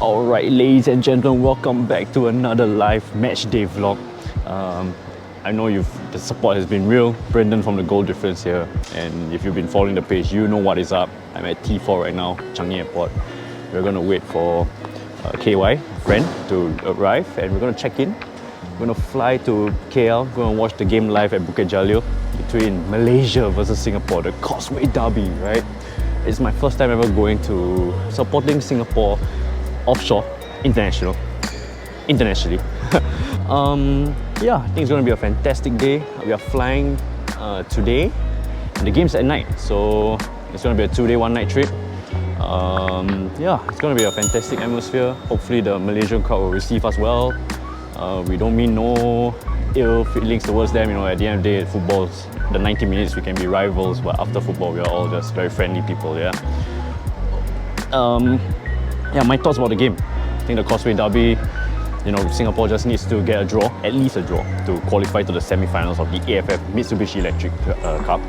Alright, ladies and gentlemen, welcome back to another live match day vlog. I know the support has been real. Brendan from the Goal Difference here, and if you've been following the page, you know what is up. I'm at T4 right now, Changi Airport. We're gonna wait for KY, friend, to arrive, and we're gonna check in. We're gonna fly to KL, gonna watch the game live at Bukit Jalil between Malaysia versus Singapore, the Causeway Derby, right? It's my first time ever supporting Singapore offshore, internationally. Yeah, I think it's going to be a fantastic day. We are flying today, and the game's at night, so it's going to be a 2-day, 1-night trip. Yeah, it's going to be a fantastic atmosphere. Hopefully the Malaysian crowd will receive us well. We don't mean no ill feelings towards them. You know, at the end of the day, football's the 90 minutes, we can be rivals, but after football, we are all just very friendly people, yeah. Yeah, my thoughts about the game. I think the Causeway Derby, you know, Singapore just needs to get a draw, at least a draw, to qualify to the semi-finals of the AFF Mitsubishi Electric Cup.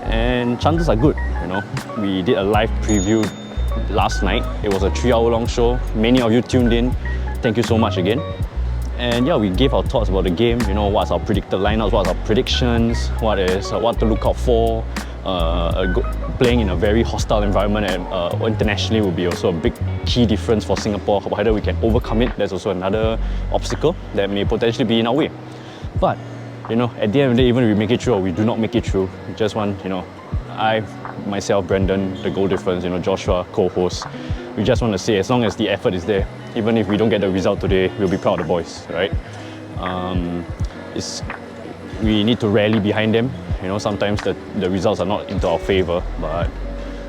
And chances are good, you know. We did a live preview last night. It was a 3-hour-long show. Many of you tuned in. Thank you so much again. And yeah, we gave our thoughts about the game. You know, what's our predicted lineups, what's our predictions, what to look out for. Playing in a very hostile environment and internationally will be also a big key difference for Singapore. Whether we can overcome it, there's also another obstacle that may potentially be in our way. But, you know, at the end of the day, even if we make it through or we do not make it through, we just want, you know, I, myself, Brendan, the Goal Difference, you know, Joshua, co-host, we just want to say, as long as the effort is there, even if we don't get the result today, we'll be proud of the boys, right? We need to rally behind them. You know, sometimes the results are not into our favour, but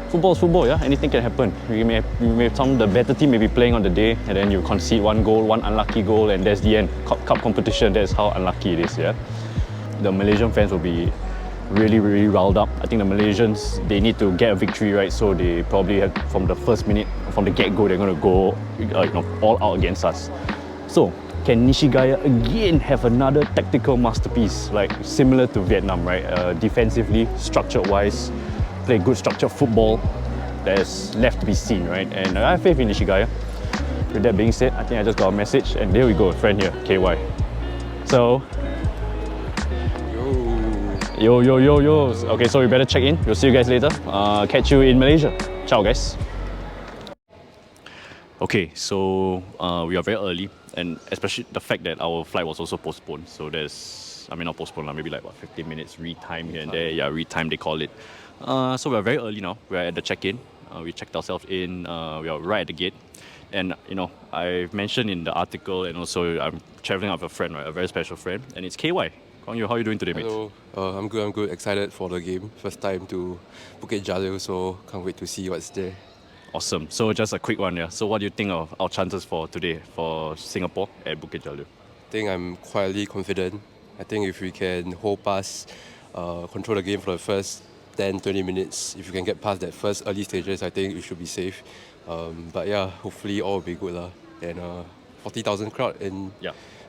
football is football, yeah? Anything can happen. The better team may be playing on the day, and then you concede one goal, one unlucky goal, and that's the end. Cup competition, that's how unlucky it is, yeah? The Malaysian fans will be really, really riled up. I think the Malaysians, they need to get a victory, right? So they probably have, from the first minute, from the get-go, they're going to go you know, all out against us. So, can Nishigaya again have another tactical masterpiece, like similar to Vietnam, right? Defensively, structured-wise, play good structured football. There's left to be seen, right? And I have faith in Nishigaya. With that being said, I think I just got a message, and there we go, friend here, KY. So, yo. Okay, so we better check in. We'll see you guys later. Catch you in Malaysia. Ciao, guys. Okay, so we are very early, and especially the fact that our flight was also postponed. So not postponed, maybe like 15 minutes retime here and there. Yeah, retime they call it. So we are very early now. We are at the check-in. We checked ourselves in. We are right at the gate. And you know, I've mentioned in the article, and also I'm traveling with a friend, right? A very special friend, and it's KY. How are you doing today, mate? Hello, I'm good. Excited for the game. First time to Bukit Jalil, so can't wait to see what's there. Awesome. So just a quick one, yeah. So what do you think of our chances for today for Singapore at Bukit Jalil? I think I'm quietly confident. I think if we can hold past, control the game for the first 10-20 minutes, if you can get past that first early stages, I think we should be safe. But yeah, hopefully all will be good. And 40,000 crowd in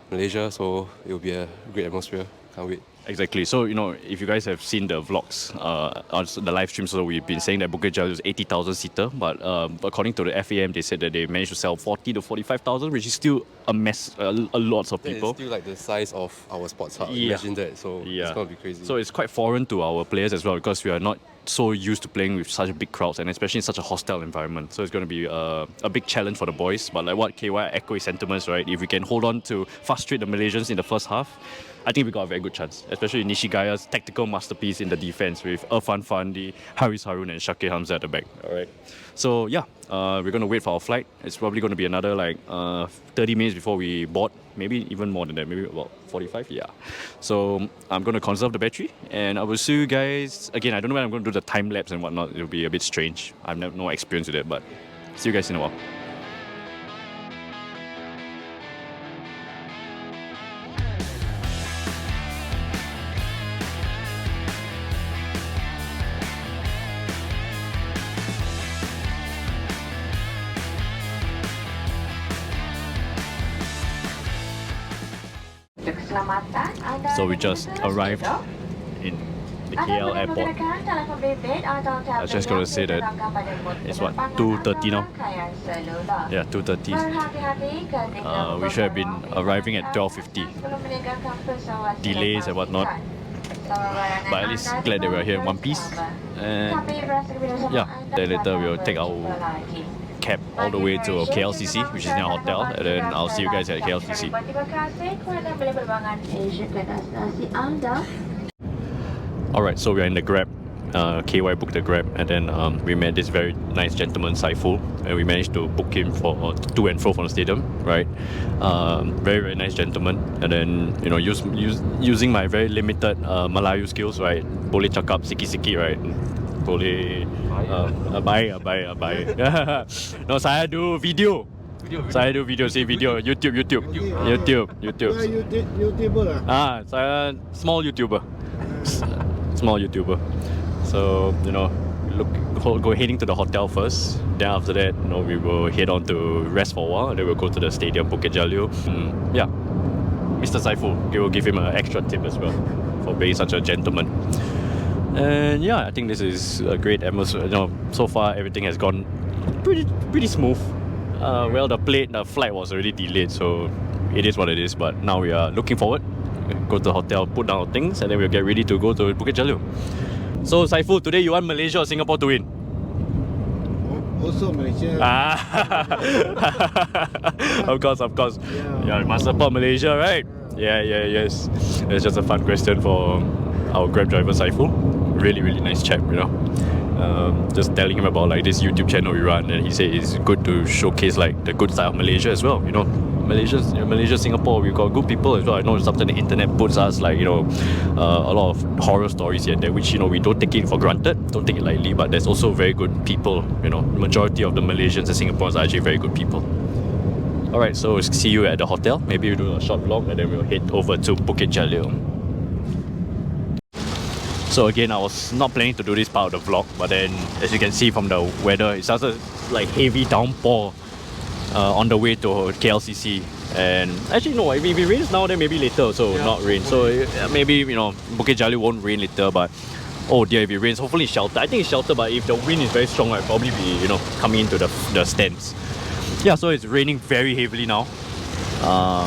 Malaysia, so it will be a great atmosphere. Can't wait. Exactly. So, you know, if you guys have seen the vlogs, on the live stream, so we've been saying that Bukit Jalil is 80,000 seater, but according to the FAM, they said that they managed to sell 40 to 45,000, which is still a mess, a lot of people. It's still like the size of our sports hub. Imagine that. So it's going to be crazy. So it's quite foreign to our players as well, because we are not so used to playing with such big crowds, and especially in such a hostile environment. So it's going to be a big challenge for the boys. But like what KY echo his sentiments, right? If we can hold on to frustrate the Malaysians in the first half, I think we got a very good chance, especially Nishigaya's tactical masterpiece in the defense with Irfan Fandi, Haris Harun, and Shakir Hamza at the back. All right. So yeah, we're going to wait for our flight. It's probably going to be another like 30 minutes before we board, maybe even more than that, maybe about 45. Yeah. So I'm going to conserve the battery, and I will see you guys again. I don't know when I'm going to do the time lapse and whatnot. It'll be a bit strange. I've no experience with it, but see you guys in a while. So we just arrived in the KL airport. I was just going to say that it's what, 2:30 now? Yeah, 2:30. We should have been arriving at 12:50. Delays and whatnot. But at least glad that we're here in one piece. And yeah, then later we'll take our cab all the way to KLCC, which is near our hotel, and then I'll see you guys at KLCC. Alright, so we're in the Grab. KY booked the Grab, and then we met this very nice gentleman, Saiful, and we managed to book him for to and fro from the stadium, right? Very, very nice gentleman. And then, you know, using my very limited Melayu skills, right? Boleh cakap sikit-sikit, right? Boleh abai. No, saya do video. Saya do video, say video, YouTube. YouTuber lah. Saya small YouTuber. Small YouTuber. So, you know, go heading to the hotel first. Then after that, you know, we will head on to rest for a while, and then we'll go to the stadium, Bukit Jalil. Yeah, Mr. Saiful, we will give him an extra tip as well for being such a gentleman. And yeah, I think this is a great atmosphere. You know, so far everything has gone pretty smooth. Well, the flight was already delayed, so it is what it is. But now we are looking forward. Go to the hotel, put down our things, and then we'll get ready to go to Bukit Jalil. So Saiful, today you want Malaysia or Singapore to win? Also Malaysia. Of course. Yeah, you must support Malaysia, right? Yes. It's just a fun question for our Grab driver Saiful. Really nice chap, you know. Just telling him about like this YouTube channel we run, and he said it's good to showcase like the good side of Malaysia as well, you know. Malaysia, Singapore, we've got good people as well. I know sometimes the internet puts us like, you know, a lot of horror stories here and there, which, you know, we don't take it for granted, don't take it lightly, but there's also very good people, you know. Majority of the Malaysians and Singaporeans are actually very good people. Alright, so see you at the hotel. Maybe we'll do a short vlog and then we'll head over to Bukit Jalil. So again, I was not planning to do this part of the vlog, but then as you can see from the weather, it started like heavy downpour on the way to KLCC. And actually no, if it rains now, then maybe later also not rain. So maybe, you know, Bukit Jalil won't rain later, but oh dear, if it rains, hopefully it's sheltered. I think it's sheltered, but if the wind is very strong, I'll probably be, you know, coming into the stands. Yeah, so it's raining very heavily now.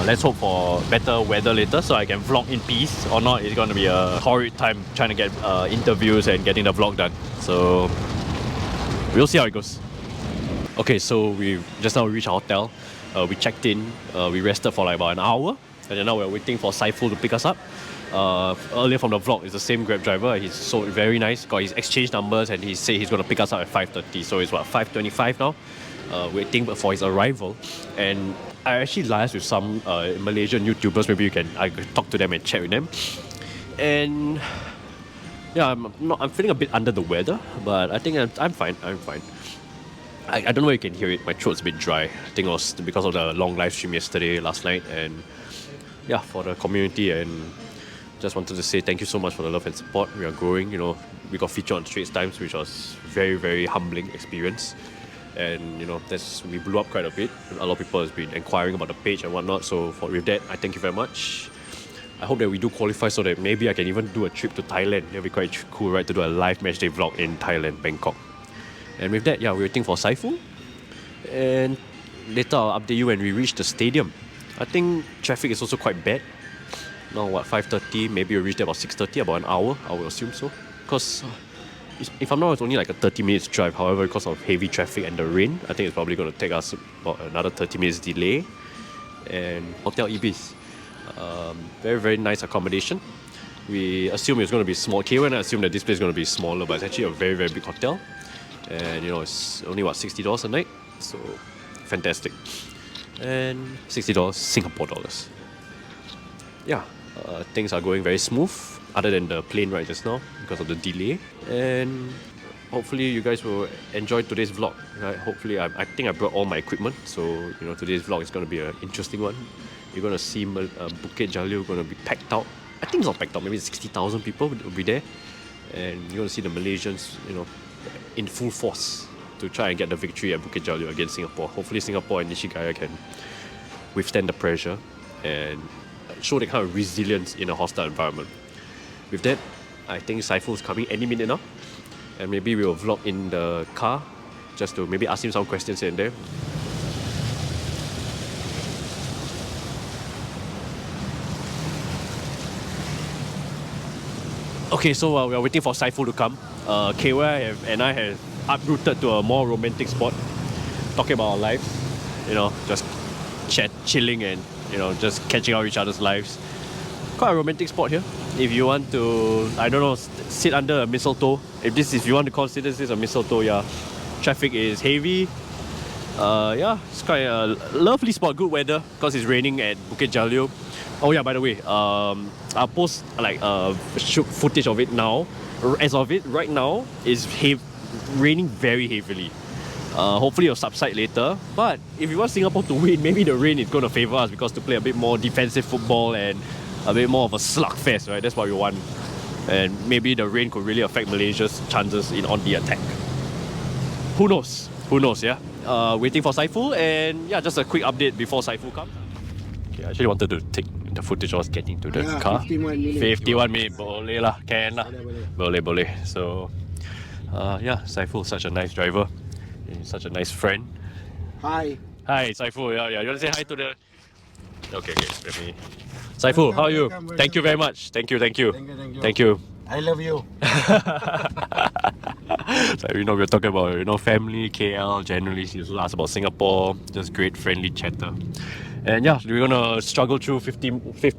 Let's hope for better weather later so I can vlog in peace. Or not, it's going to be a horrid time trying to get interviews and getting the vlog done. So we'll see how it goes. Okay, so we just now reached our hotel. We checked in, we rested for like about an hour, and then now we're waiting for Saiful to pick us up. Earlier from the vlog, it's the same Grab driver. He's so very nice, got his exchange numbers, and he said he's going to pick us up at 5:30. So it's what, 5:25 now? Waiting for his arrival. And I actually liaised with some Malaysian YouTubers. Maybe I could talk to them and chat with them. And yeah, I'm feeling a bit under the weather, but I think I'm fine. I don't know if you can hear it. My throat's a bit dry. I think it was because of the long live stream last night, and yeah, for the community. And just wanted to say thank you so much for the love and support. We are growing. You know, we got featured on Straits Times, which was very humbling experience. And you know, we blew up quite a bit. A lot of people have been inquiring about the page and whatnot. So with that, I thank you very much. I hope that we do qualify so that maybe I can even do a trip to Thailand. It'll be quite cool, right, to do a live Matchday vlog in Thailand, Bangkok. And with that, yeah, we're waiting for Saiful. And later I'll update you when we reach the stadium. I think traffic is also quite bad. Now what, 5:30? Maybe we'll reach there about 6:30, about an hour, I would assume so. Because if I'm not wrong, it's only like a 30 minutes drive. However, because of heavy traffic and the rain, I think it's probably going to take us about another 30 minutes delay. And Hotel Ibis. Very nice accommodation. We assume it's going to be small. KY and I assume that this place is going to be smaller, but it's actually a very big hotel. And you know, it's only what, $60 a night, so fantastic. And $60 Singapore dollars. Yeah, things are going very smooth, other than the plane ride just now because of the delay. And hopefully you guys will enjoy today's vlog. Right? Hopefully, I think I brought all my equipment, so you know, today's vlog is going to be an interesting one. You're going to see Bukit Jalil going to be packed out. I think it's not packed out, maybe 60,000 people will be there. And you're going to see the Malaysians, you know, in full force to try and get the victory at Bukit Jalil against Singapore. Hopefully Singapore and Nishigaya can withstand the pressure and show that kind of resilience in a hostile environment. With that, I think Saiful's coming any minute now. And maybe we'll vlog in the car just to maybe ask him some questions here and there. Okay, so while we are waiting for Saiful to come, KY and I have uprooted to a more romantic spot, talking about our lives, you know, just chilling and, you know, just catching out each other's lives. Quite a romantic spot here. If you want to, I don't know, sit under a mistletoe, if you want to consider this a mistletoe, yeah. Traffic is heavy. Yeah, it's quite a lovely spot, good weather, because it's raining at Bukit Jalil. Oh yeah, by the way, I'll post like footage of it now. As of it, right now, it's raining very heavily. Hopefully it'll subside later. But if you want Singapore to win, maybe the rain is going to favour us, because to play a bit more defensive football and a bit more of a slugfest, right? That's what we want. And maybe the rain could really affect Malaysia's chances on the attack. Who knows? Who knows, yeah? Waiting for Saiful, and yeah, just a quick update before Saiful comes. Okay, I actually wanted to take the footage I was getting to the car. 51 minutes. 51 minutes, boleh lah, can lah. Boleh. So, yeah, Saiful, such a nice driver. He's such a nice friend. Hi. Hi, Saiful. Yeah. You want to say hi to the... Okay. Let me... Saiful, how are you? Welcome. Thank you very much. Thank you. Thank you. I love you. So, you know, we're talking about, you know, family, KL, generally. He also asked about Singapore. Just great, friendly chatter. And yeah, we're gonna struggle through 50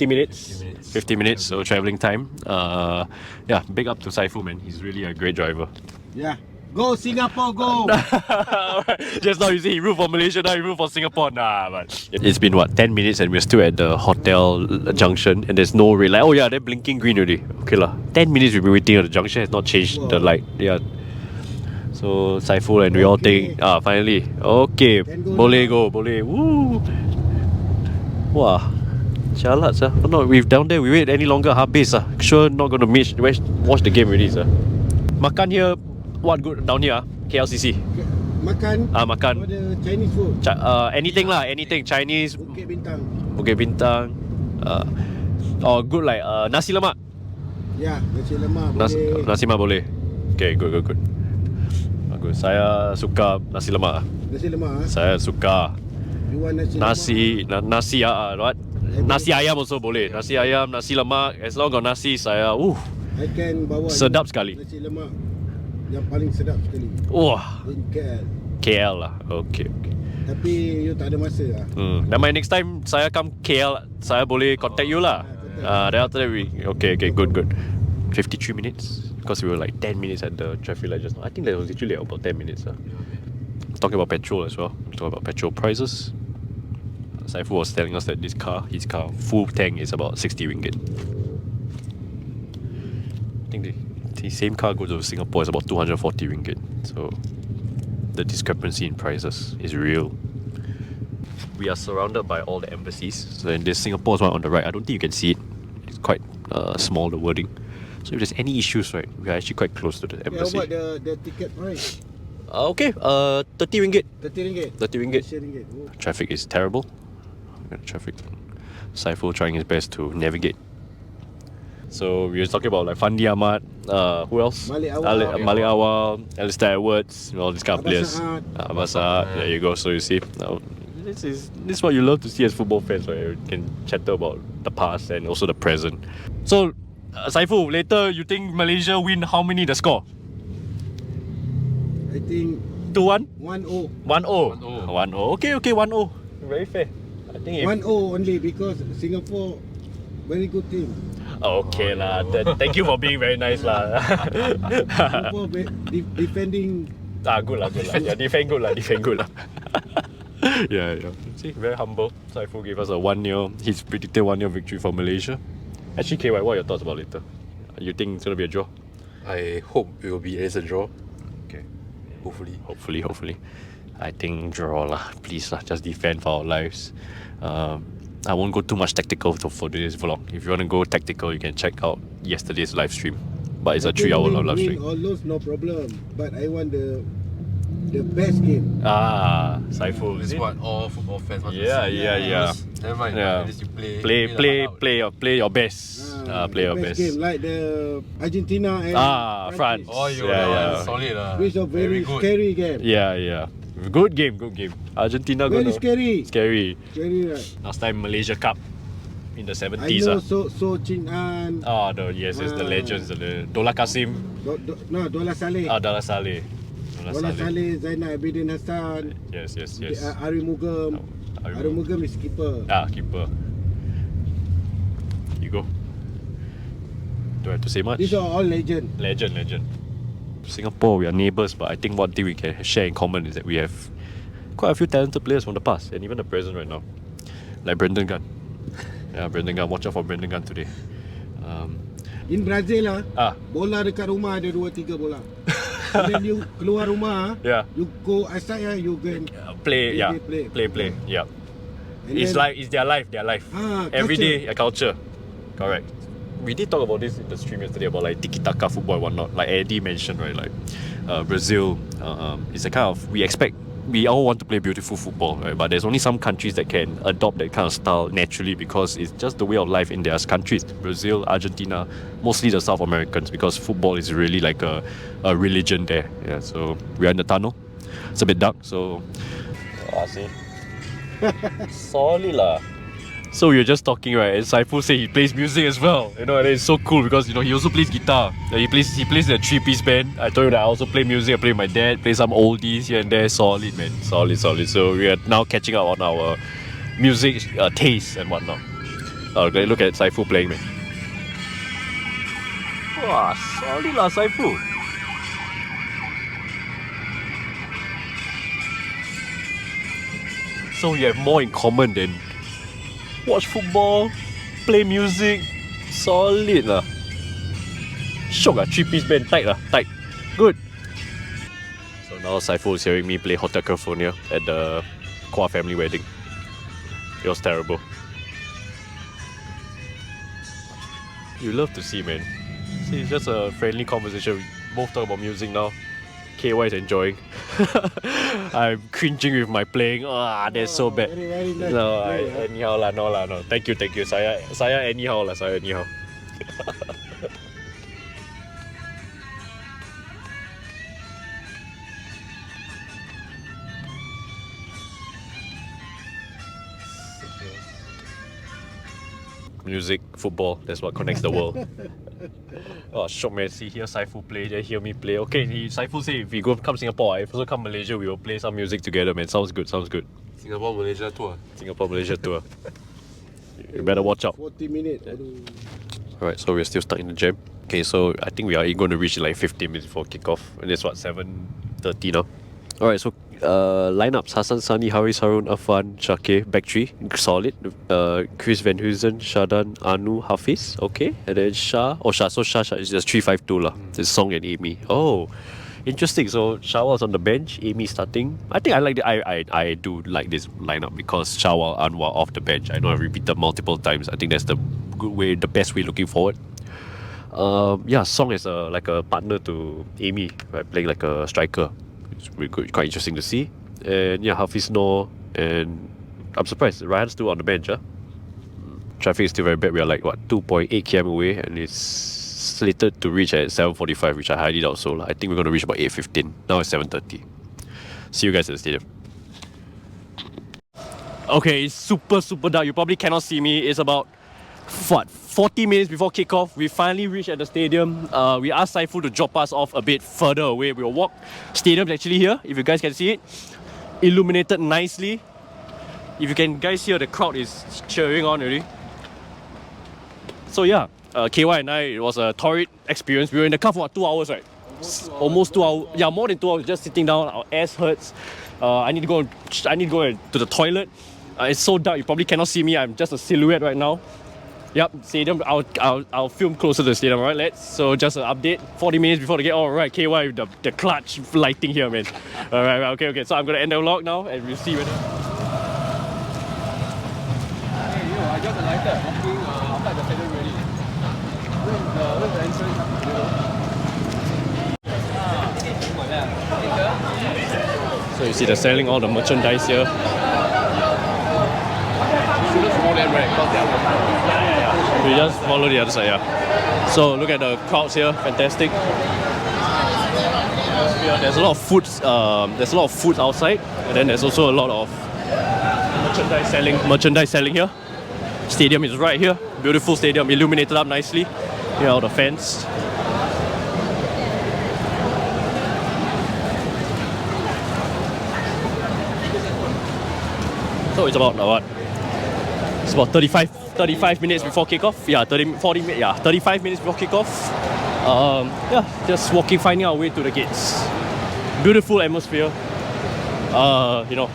minutes. 50 minutes, so traveling time. Yeah, big up to Saiful, man. He's really a great driver. Yeah. Go Singapore, go! Just now you see he ruled for Malaysia, now he ruled for Singapore. Nah, but it's been what, 10 minutes and we're still at the hotel junction and there's no red light. Oh yeah, they're blinking green already. Okay lah. 10 minutes we've been waiting at the junction, has not changed the light. Yeah. So Saiful and we all think, finally. Okay, boleh go, boleh. Woo! Wah, jalat sah. Oh, no, we've down there, we wait any longer, habis sah. Sure not gonna watch the game already sah. Makan here, what good down here? KLCC. Makan? Makan. For the Chinese food? Anything lah, anything. Chinese. Bukit Bintang. Bukit Bintang. Or good like nasi lemak. Yeah, nasi lemak boleh. Nasi lemak boleh. Okay, good. Bagus. Saya suka nasi lemak. Nasi lemak? Saya suka. You want nasi lemak? Nasi what? Nasi ayam also boleh. Nasi ayam, nasi lemak. As long got nasi, saya I can bawa sedap sekali. Nasi lemak yang paling sedap sekali. Wah. In KL. KL lah. Okay. Tapi you tak ada masa lah. Then my next time saya come KL, saya boleh contact you lah. Then after that okay, good. 53 minutes because we were like 10 minutes at the traffic light just now. I think that was literally about 10 minutes. Talking about petrol as well. Talking about petrol prices. Saiful was telling us that his car, full tank is about 60 ringgit. I think the same car goes to Singapore is about 240 ringgit. So the discrepancy in prices is real. We are surrounded by all the embassies. So in this Singapore's one on the right, I don't think you can see it. It's quite small, the wording. So if there's any issues, right, we are actually quite close to the embassy. How about the ticket price? Okay, 30 ringgit. 30 ringgit? 30 ringgit. 30 ringgit. Oh. Traffic is terrible. Traffic. Saiful trying his best to navigate. So we were talking about like Fandi Ahmad, who else? Malik Awal. Malik Awal, Alistair Edwards, all these kind of players. Abasat. There you go. So you see, now this is what you love to see as football fans, right? You can chatter about the past and also the present. So, Saiful, later you think Malaysia win how many the score? I think 2-1? 1-0. 1-0. 1-0. Okay, 1-0. Very fair. I think 1-0 only because Singapore very good team. Okay lah. Thank you for being very nice lah. Singapore defending. Good lah. Yeah, defend good lah. Yeah. See, very humble. Saiful gave us a 1-0. He's predicted 1-0 victory for Malaysia. Actually, KY, what are your thoughts about later? You think it's gonna be a draw? I hope it will be a draw. Okay. Hopefully. I think draw lah. Please lah. Just defend for our lives. I won't go too much tactical for today's vlog. If you want to go tactical, you can check out yesterday's live stream. But it's a 3-hour live stream. All those no problem. But I want the best game. Saiful. This is what all football fans want to see. Yeah. Never mind. At least you play Play your best. Player best best. game, like the Argentina and France. Oh, you Yeah. solid. Which a very good. scary game. Yeah. Good game. Argentina Very gonna scary. scary. Scary, right? Last time Malaysia Cup in the I 70s. know so Chin An. Yes, the legends. The Dola Kasim. Dola Saleh. Dola Saleh. Dola Saleh, Zainal Abidin Hassan. Yes. Ari Mugam. Ari Mugam is keeper. Keeper. You go. Do I have to say much? These are all legend. Legend. Singapore, we are neighbours, but I think one thing we can share in common is that we have quite a few talented players from the past and even the present right now. Like Brendan Gunn. Brendan Gunn. Watch out for Brendan Gunn today. In Brazil bola dekat rumah ada 2-3 bola. And then you keluar rumah, you go outside, you go and play. play. Yeah. And It's then, it's their life. Every day a culture. Correct. We did talk about this in the stream yesterday about like tiki-taka football and whatnot. Like Eddie mentioned, right? Like Brazil is a kind of, we all want to play beautiful football, right? But there's only some countries that can adopt that kind of style naturally because it's just the way of life in their countries. Brazil, Argentina, mostly the South Americans, because football is really like a religion there. Yeah, so we're in the tunnel. It's a bit dark, so see. Solid lah. So we were just talking, right? And Saiful said he plays music as well. And it's so cool because he also plays guitar. He plays in a 3-piece band. I told you that I also play music. I play with my dad, play some oldies here and there. Solid, man. Solid. So we are now catching up on our music taste and whatnot. Look at Saiful playing, man. Wow, solid lah, Saiful. So we have more in common than watch football, play music, solid lah. Shock 3-piece band, tight. Good. So now Saiful is hearing me play Hotel California at the Kwa family wedding. It was terrible. You love to see, man. See, it's just a friendly conversation. We both talk about music now. KY is enjoying. I'm cringing with my playing. That's so bad. Very nice. No, anyhow lah, no. Thank you. Saya anyhow lah, saya anyhow. Music, football, that's what connects the world. Shock, man. See here Saiful play, then hear me play. Okay, Saiful say if we come Singapore, if also come Malaysia, we will play some music together, man. Sounds good. Singapore-Malaysia tour. You better watch out. 40 minutes. Alright, so we're still stuck in the jam. Okay, so I think we are going to reach in like 15 minutes before kickoff. And it's 7:30 now. Alright, so lineups: Hassan, Sani, Haris, Harun, Afan, Shakir, back three, solid. Chris Van Huizen, Shadan, Anu, Hafiz, okay. And then Shah is just 3-5-2 lah. It's Song and Amy. Oh, interesting. So Shah was on the bench, Amy starting. I think I do like this lineup because Shah and Anwar off the bench. I know I repeated multiple times. I think that's the best way looking forward. Song is like a partner to Amy, right? Playing like a striker. It's quite interesting to see. And Hafiz Noor, and I'm surprised Ryan's still on the bench. Traffic is still very bad. We are like 2.8 km away, and it's slated to reach at 7:45, which I highly doubt so. I think we're going to reach about 8:15. Now it's 7:30. See you guys at the stadium. Okay, it's super dark. You probably cannot see me. It's about 40 minutes before kickoff. We finally reached at the stadium. We asked Saiful to drop us off a bit further away. We'll walk. Stadium's actually here, if you guys can see it. Illuminated nicely. If you can guys hear, the crowd is cheering on already. So KY and I, it was a torrid experience. We were in the car for 2 hours, right? Almost 2 hours. Yeah, more than 2 hours. Just sitting down. Our ass hurts. I need to go to the toilet. It's so dark. You probably cannot see me. I'm just a silhouette right now. Yep, stadium. I'll film closer to the stadium. Alright, let's. So just an update. 40 minutes before the game. Alright, KY with the clutch lighting here, man. Alright, okay. So I'm gonna end the vlog now, and we'll see whether. Hey, I just alighted. Walking outside the stadium already. Where's the entrance? So you see they're selling all the merchandise here. follow them, right? Because they are We just follow the other side, yeah. So look at the crowds here, fantastic. There's a lot of foods. There's a lot of food outside, and then there's also a lot of merchandise selling here. Stadium is right here. Beautiful stadium, illuminated up nicely. Here are the fans. So it's about what? It's about 35 minutes before kickoff. Yeah, 35 minutes before kickoff. Yeah, just walking, finding our way to the gates. Beautiful atmosphere. You know,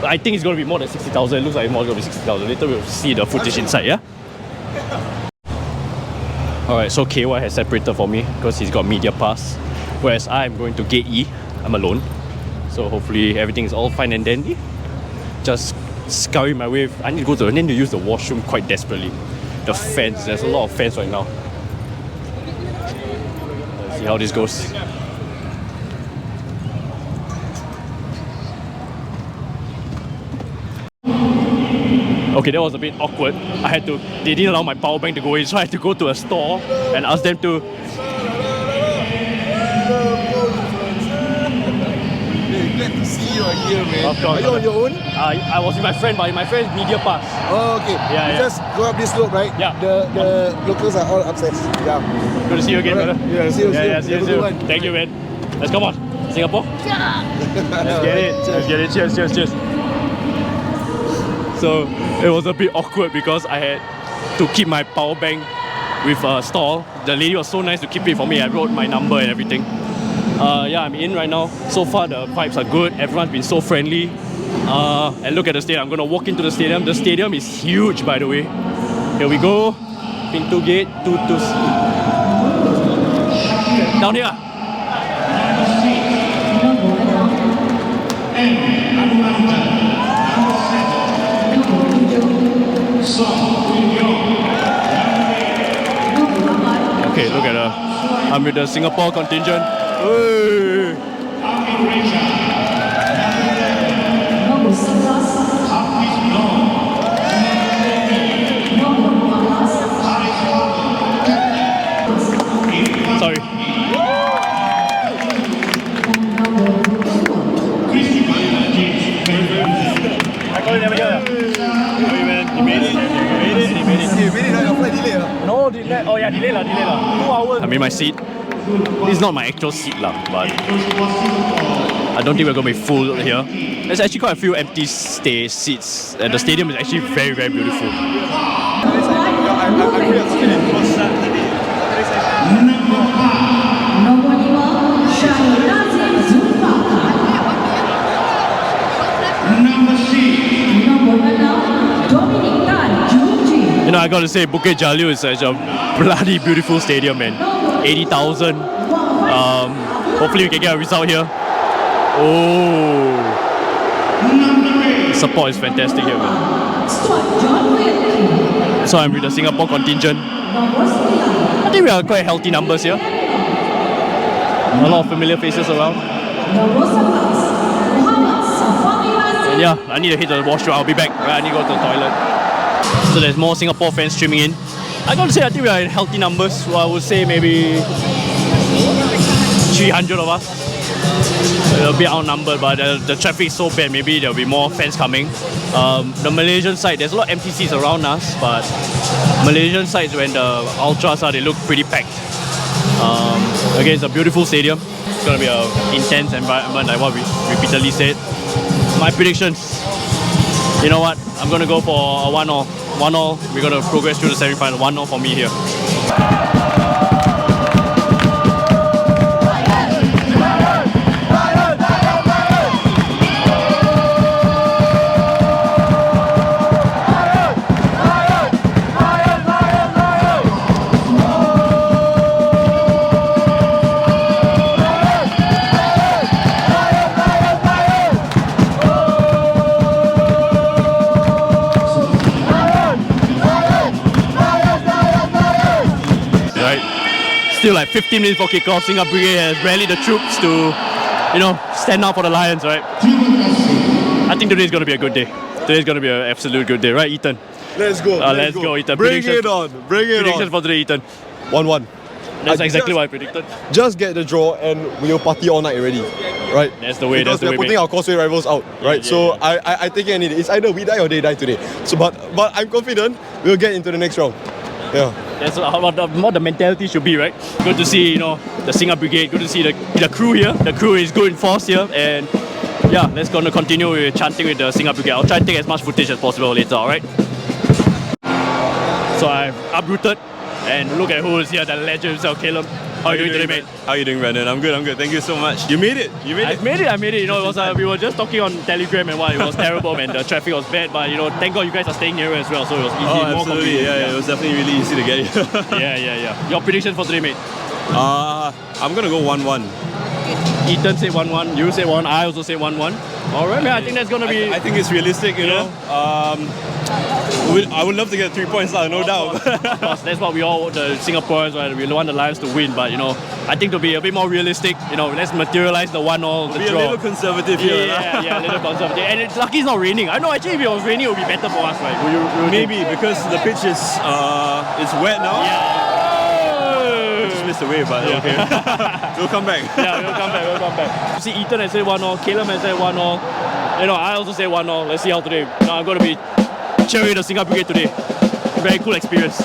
I think it's going to be more than 60,000. It looks like it's more going to be 60,000. Later we'll see the footage inside, yeah? Alright, so KY has separated for me because he's got media pass. Whereas I'm going to gate E. I'm alone. So hopefully everything is all fine and dandy. Just scurrying my way. I need to use the washroom quite desperately. The fans, there's a lot of fans right now. Let's see how this goes. Okay, that was a bit awkward. They didn't allow my power bank to go in, so I had to go to a store and ask them to. Glad to see you here, man. Of course. Are you on your own? I was with my friend, but my friend's media pass. Oh, okay. Yeah, you just go up this slope, right? Yeah. The locals are all upstairs. Yeah. Good to see you again, Alright. brother. Yeah, see you. See you. Thank you, man. Let's come on. Singapore? Let's get it. Let's get it. Cheers. So it was a bit awkward because I had to keep my power bank with a stall. The lady was so nice to keep it for me. I wrote my number and everything. Yeah, I'm in right now. So far the vibes are good. Everyone's been so friendly. And look at the stadium. I'm gonna walk into the stadium. The stadium is huge, by the way. Here we go. Pintu gate. Down here. Okay, look at her. I'm with the Singapore contingent. Hey. Sorry. I got it never here. He made it. Your flight delay? No, delay. Oh yeah, delay lah. 2 hours. I'm in my seat. This is not my actual seat lah, but I don't think we're gonna be full here. There's actually quite a few empty seats, and the stadium is actually very, very beautiful. You know, I gotta say, Bukit Jalil is such a bloody beautiful stadium, man. 80,000. Hopefully we can get a result here. Oh, support is fantastic here, man. So I'm with the Singapore contingent. I think we are quite healthy numbers here. A lot of familiar faces around. And yeah, I need to hit the washroom. I'll be back. Right, I need to go to the toilet. So there's more Singapore fans streaming in. I gotta say, I think we are in healthy numbers. So I would say maybe 300 of us. It'll be outnumbered, but the traffic is so bad. Maybe there'll be more fans coming. The Malaysian side, there's a lot of empty seats around us, but Malaysian sides, when the ultras are, they look pretty packed. Again, it's a beautiful stadium. It's gonna be an intense environment, like what we repeatedly said. My predictions. You know what? I'm gonna go for a 1-0. 1-0. We're gonna progress through the semi-final. 1-0 for me here. Still like 15 minutes for kickoff. Singa Brigade has rallied the troops to, you know, stand up for the Lions, right? I think today is going to be a good day. Today is going to be an absolute good day, right, Ethan? Let's go. Let's go, Ethan. Bring Predictions- it on. Bring it Predictions on. for today, Ethan. 1-1. That's exactly what I predicted. Just get the draw and we'll party all night already. Right? That's the way. Because That's the we're way. putting mate. our Causeway rivals out, right? yeah, so I think I need it. It's either we die or they die today. So but I'm confident we'll get into the next round. Yeah. That's what the mentality should be, right? Good to see, the Singa Brigade. Good to see the crew here. The crew is good in force here, and yeah, let's gonna continue with chanting with the Singa Brigade. I'll try and take as much footage as possible later. All right. So I've uprooted, and look at who is here. The legend himself, Callum. How are you doing today, mate? How are you doing, Brandon? I'm good. Thank you so much. You made it. I made it. It was we were just talking on Telegram and it was terrible, man. The traffic was bad, but thank God you guys are staying here as well, so it was easy. Oh, more absolutely. convenient. Yeah, it was definitely really easy to get here. Yeah. Your prediction for today, mate? I'm gonna go 1-1. Ethan said 1-1, you said 1, I also said 1-1. Alright, man, I think that's gonna be. I think it's realistic, you know. I would love to get 3 points, no doubt. Of course, that's what we all, the Singaporeans, right? We want the Lions to win, but I think to be a bit more realistic, let's materialize the 1-1, the Be draw. a little conservative here. Yeah, a little conservative. And it's lucky it's not raining. I know, actually, if it was raining, it would be better for us, right? Maybe because the pitch is it's wet now. Yeah. Just missed the wave, but okay. We'll come back. Yeah, we'll come back. You see, Ethan has said 1-0, Caleb has said 1-0. I also say 1-0. Let's see how today. I'm going to be cheering the Singa Brigade today. Very cool experience.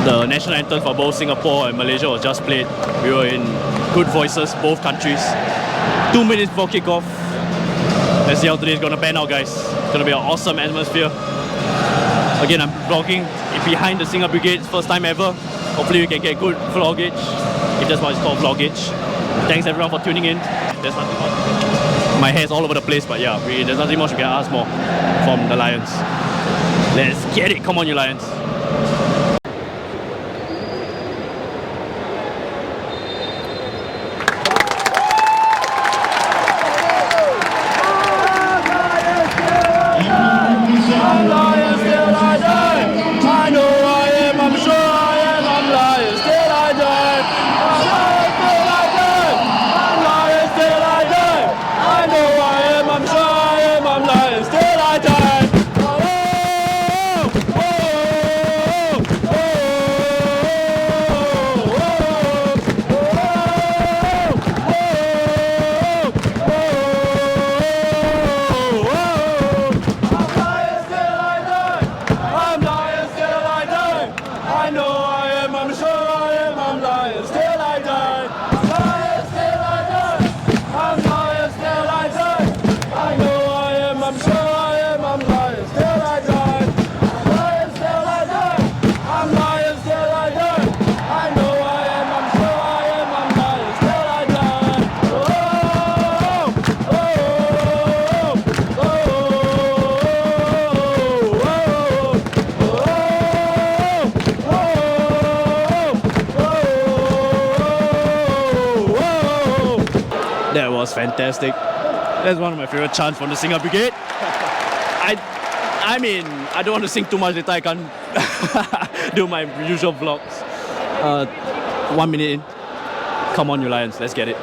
The national anthem for both Singapore and Malaysia was just played. We were in good voices, both countries. 2 minutes before kickoff. Let's see how today is going to pan out, guys. It's going to be an awesome atmosphere. Again, I'm vlogging behind the Singa Brigade, first time ever. Hopefully we can get good vloggage, if that's what it's called, vloggage. Thanks everyone for tuning in. There's nothing more. My hair's all over the place, but yeah, there's nothing much we can ask more from the Lions. Let's get it. Come on, you Lions. was fantastic. That's one of my favorite chants from the Singa Brigade. I mean, I don't want to sing too much later. I can't do my usual vlogs. 1 minute in. Come on, you Lions, let's get it.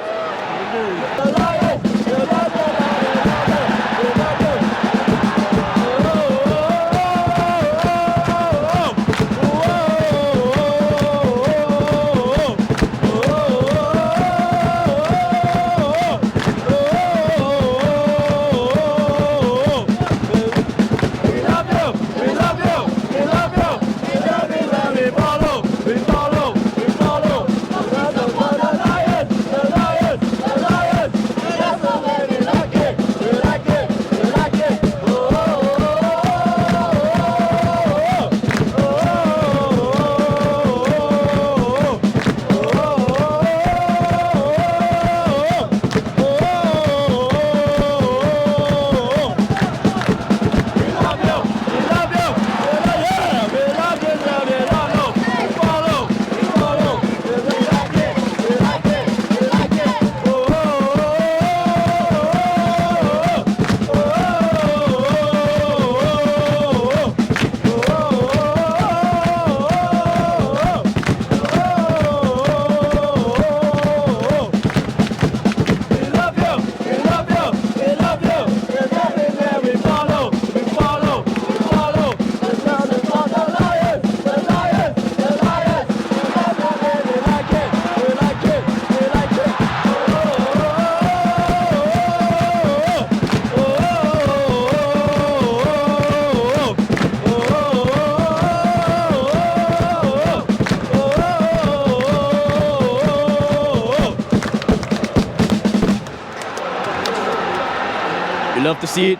Love to see it.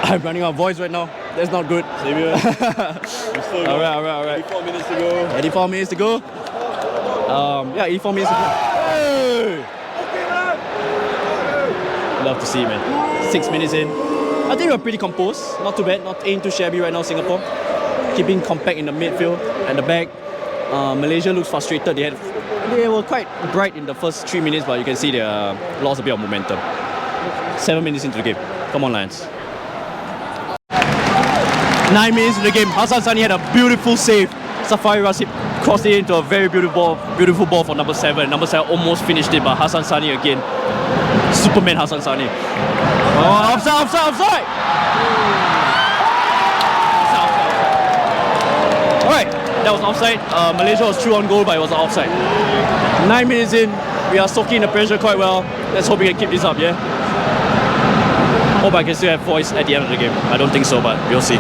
I'm running out of voice right now. That's not good. Same here. Alright. 84 minutes to go. 84 minutes to go. Yeah, 84 minutes to go. Hey! Love to see it, man. 6 minutes in. I think we're pretty composed. Not too bad. Not ain't too shabby right now, Singapore. Keeping compact in the midfield and the back. Malaysia looks frustrated. They were quite bright in the first 3 minutes, but you can see they lost a bit of momentum. 7 minutes into the game. Come on, Lions. 9 minutes into the game. Hassan Sani had a beautiful save. Safari Rasip crossed it into a very beautiful ball for number 7. Number 7 almost finished it, but Hassan Sani again. Superman Hassan Sani. Oh, offside! Alright, that was offside. Malaysia was true on goal, but it was an offside. 9 minutes in, we are soaking the pressure quite well. Let's hope we can keep this up, yeah? Hope I can still have voice at the end of the game. I don't think so, but we'll see.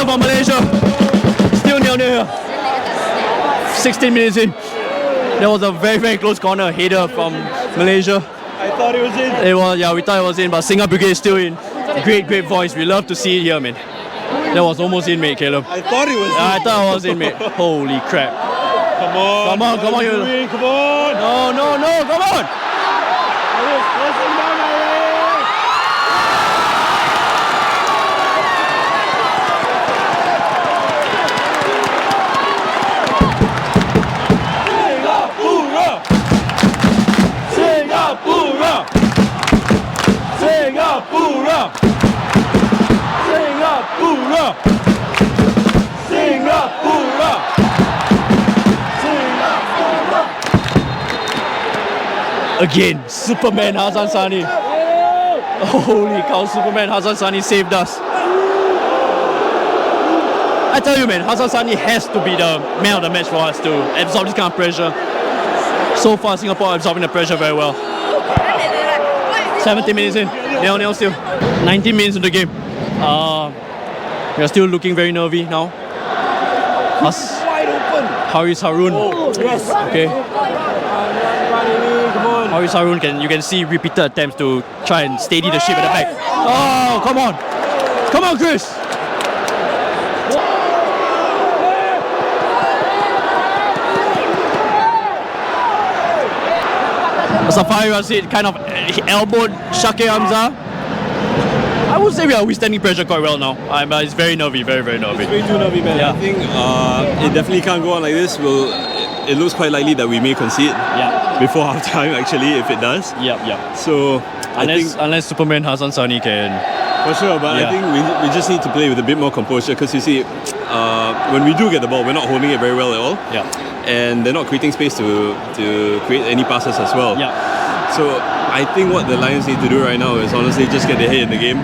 For Malaysia, still 0-0 here. 16 minutes in, there was a very, very close corner header from Malaysia. I thought it was in. It was, yeah, we thought it was in, but Singa Brigade is still in. Great voice. We love to see it here, man. That was almost in, mate, Caleb. I thought it was in. I thought it was in, mate. Holy crap. Come on. Come on. Come on. No, come on. Again, Superman Hazan Sani. Holy cow, Superman Hazan Sani saved us. I tell you, man, Hazan Sani has to be the man of the match for us to absorb this kind of pressure. So far, Singapore absorbing the pressure very well. 17 minutes in, 0-0 still. 19 minutes into the game. We are still looking very nervy now. Haris Harun. Okay. Haris Harun, you can see repeated attempts to try and steady the ship at the back. Oh, come on. Come on, Chris. Safari Rashid kind of elbowed Shakir Hamza. I would say we are withstanding pressure quite well now. But it's very nervy, very, very nervy. It's way too nervy, man. Yeah. I think it definitely can't go on like this. It looks quite likely that we may concede before half time, actually, if it does. So, unless Superman Hazan Sani can... For sure, but I think we just need to play with a bit more composure, because you see, when we do get the ball, we're not holding it very well at all. And they're not creating space to create any passes as well. So I think what the Lions need to do right now is honestly just get their head in the game.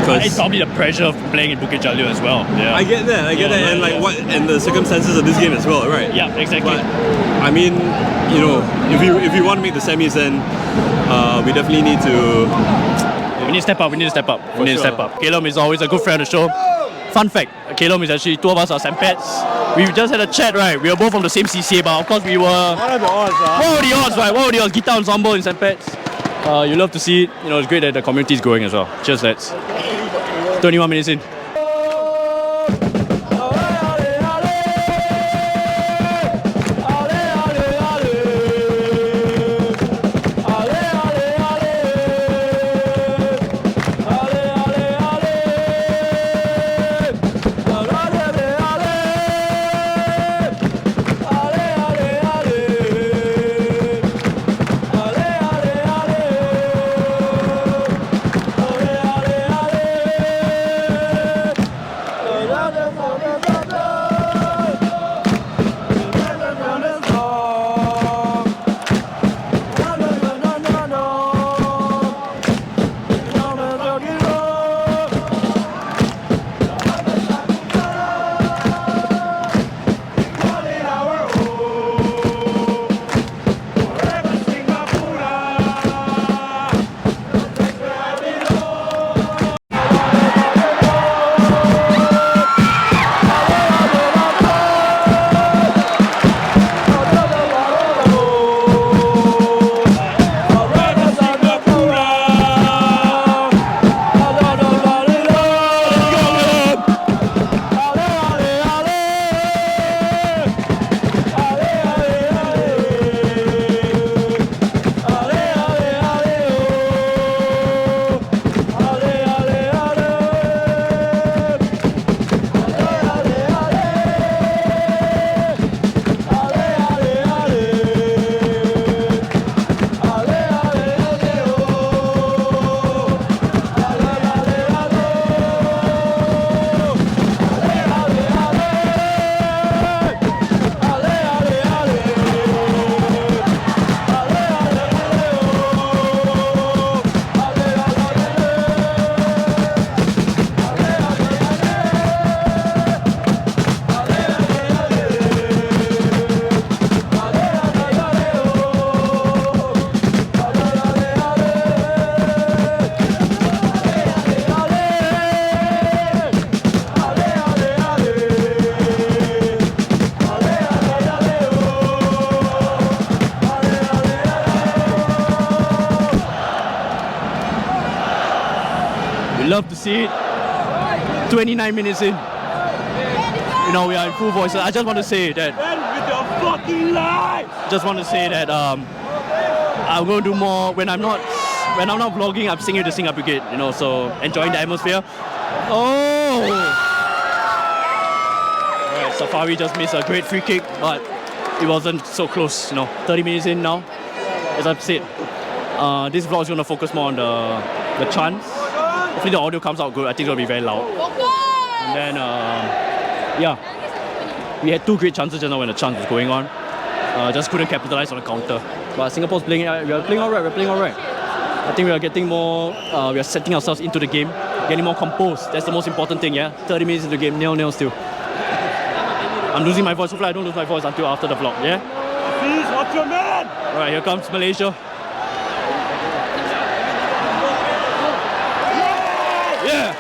It's probably the pressure of playing in Bukit Jalil as well. I get that, and and the circumstances of this game as well, right? Yeah, exactly. But I mean, you know, if we want to make the semis, then we definitely need to. We need to step up. We need to step up. Callum is always a good friend of the show. Fun fact, Callum is actually, two of us are Sampets. We just had a chat, right? We were both from the same CCA, but of course we were... What are the odds, What were the odds, right? What were the odds? Guitar ensemble in Sampets. You love to see it. You know, it's great that the community is growing as well. Cheers, lads. 21 minutes in. Love to see it. 29 minutes in. You know, we are in full voice. I just want to say that. With your fucking life. Just want to say that I'm going to do more when I'm not vlogging. I'm singing the Singa Brigade. You know, so enjoying the atmosphere. Oh. Alright, Safari just missed a great free kick, but it wasn't so close. You know, 30 minutes in now. As I've said, this vlog is going to focus more on the chants. Hopefully the audio comes out good. I think it'll be very loud. And then, yeah, we had two great chances just now when the chant was going on. Just couldn't capitalize on the counter. But Singapore's playing, we're playing alright. I think we are getting more, we are setting ourselves into the game, getting more composed. That's the most important thing, yeah? 30 minutes into the game, 0-0 still. I'm losing my voice. Hopefully I don't lose my voice until after the vlog, yeah? Please, watch your man! Alright, here comes Malaysia. Yeah!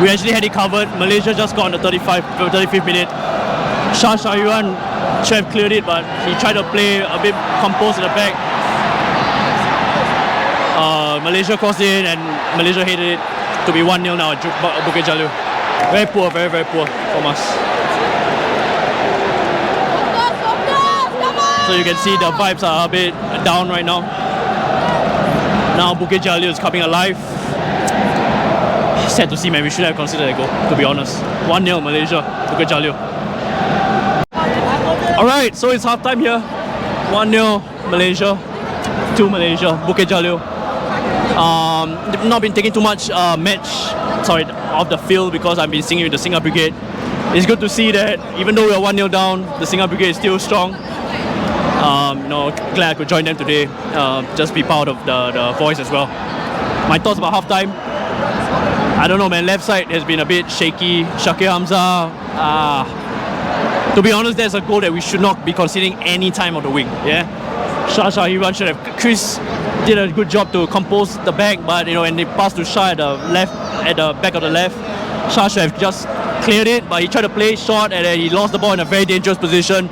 We actually had it covered. Malaysia just got on the 35th minute. Shah Shahiran should have cleared it, but he tried to play a bit composed in the back. Malaysia crossed in and Malaysia headed it to be 1-0 now at Bukit Jalil. Very poor, very, very poor from us. So you can see the vibes are a bit down right now. Now Bukit Jalil is coming alive. Sad to see, man. We should have considered a goal, to be honest. 1-0 Malaysia, Bukit Jalil. Alright, so it's half time here. 1-0 Malaysia, 2 Malaysia, Bukit Jalil. They've not been taking too much off the field because I've been singing with the Singa Brigade. It's good to see that even though we are 1-0 down, the Singa Brigade is still strong. Glad I could join them today. Just be part of the voice as well. My thoughts about half time. I don't know, man. Left side has been a bit shaky. Shakir Hamza. To be honest, there's a goal that we should not be conceding any time of the wing. Yeah, Shah Shahiran should have. Chris did a good job to compose the back, but when they passed to Shah at the back of the left, Shah should have just cleared it. But he tried to play short, and then he lost the ball in a very dangerous position.